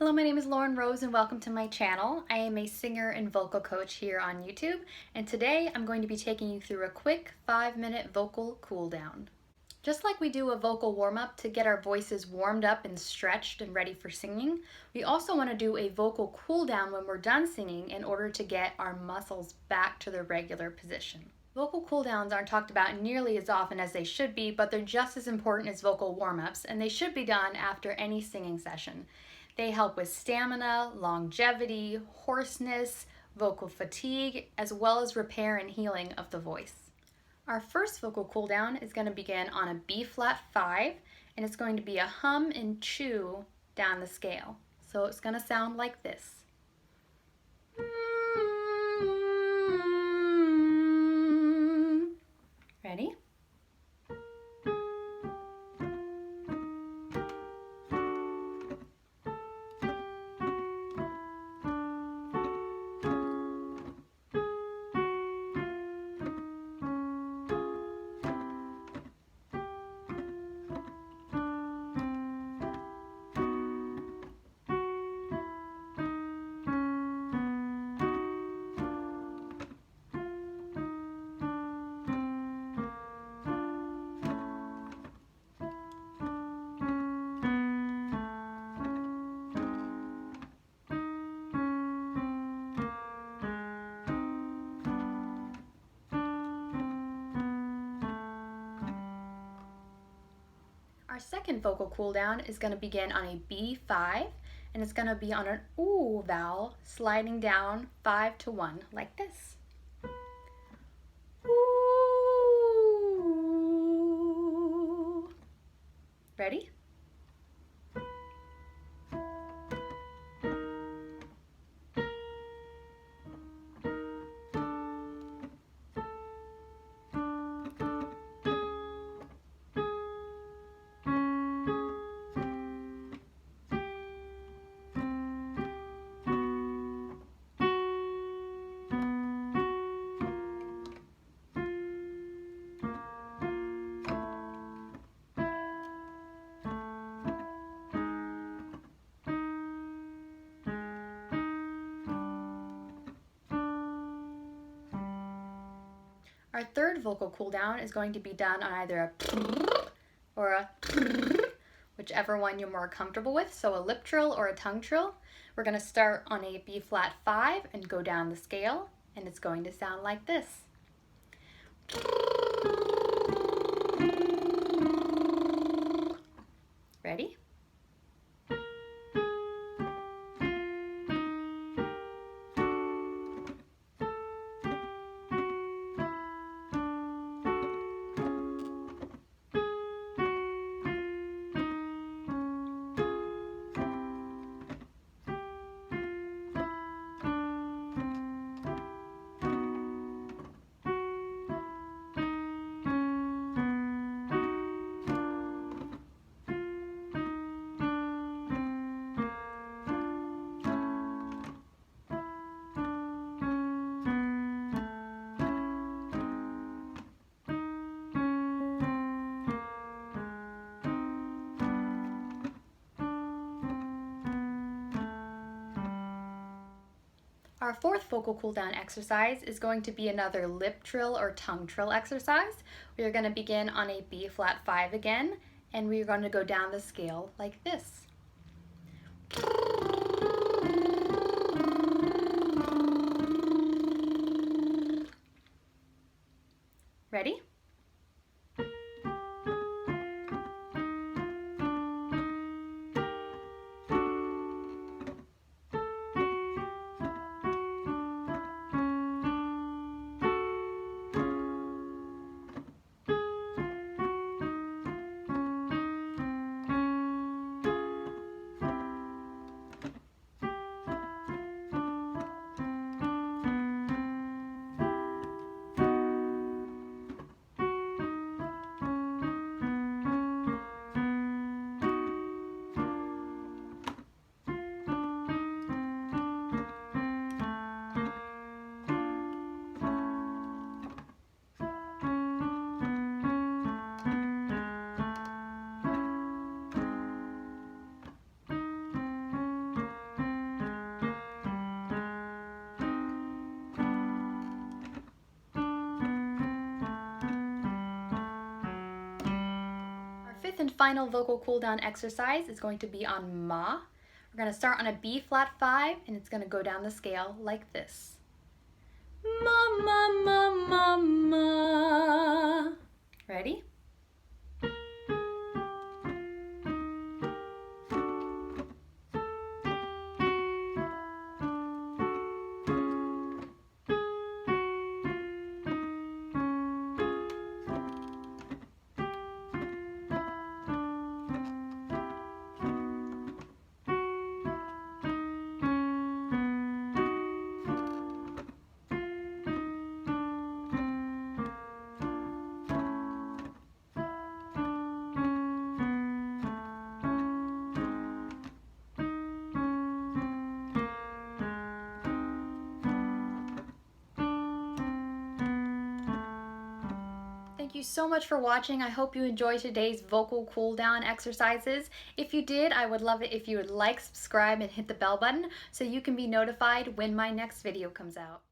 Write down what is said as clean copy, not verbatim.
Hello, my name is Lauren Rose and welcome to my channel. I am a singer and vocal coach here on YouTube, and today I'm going to be taking you through a quick 5-minute vocal cool down. Just like we do a vocal warm-up to get our voices warmed up and stretched and ready for singing, we also want to do a vocal cool down when we're done singing in order to get our muscles back to their regular position. Vocal cool downs aren't talked about nearly as often as they should be, but they're just as important as vocal warm-ups, and they should be done after any singing session. They help with stamina, longevity, hoarseness, vocal fatigue, as well as repair and healing of the voice. Our first vocal cool down is going to begin on a B flat 5, and it's going to be a hum and chew down the scale. So it's going to sound like this. Ready? Our second vocal cool down is going to begin on a B5, and it's going to be on an ooh vowel sliding down 5 to 1 like this. Ooh. Ready? Our third vocal cool down is going to be done on either a or a whichever one you're more comfortable with, so a lip trill or a tongue trill. We're going to start on a B flat 5 and go down the scale, and it's going to sound like this. Ready? Our fourth vocal cool down exercise is going to be another lip trill or tongue trill exercise. We are going to begin on a B flat 5 again, and we are going to go down the scale like this. Ready? fifth and final vocal cool down exercise is going to be on ma. We're going to start on a B flat 5 and it's going to go down the scale like this. Ma, ma, ma, ma, ma. Ready? Thank you so much for watching. I hope you enjoyed today's vocal cool down exercises. If you did, I would love it if you would like, subscribe, and hit the bell button so you can be notified when my next video comes out.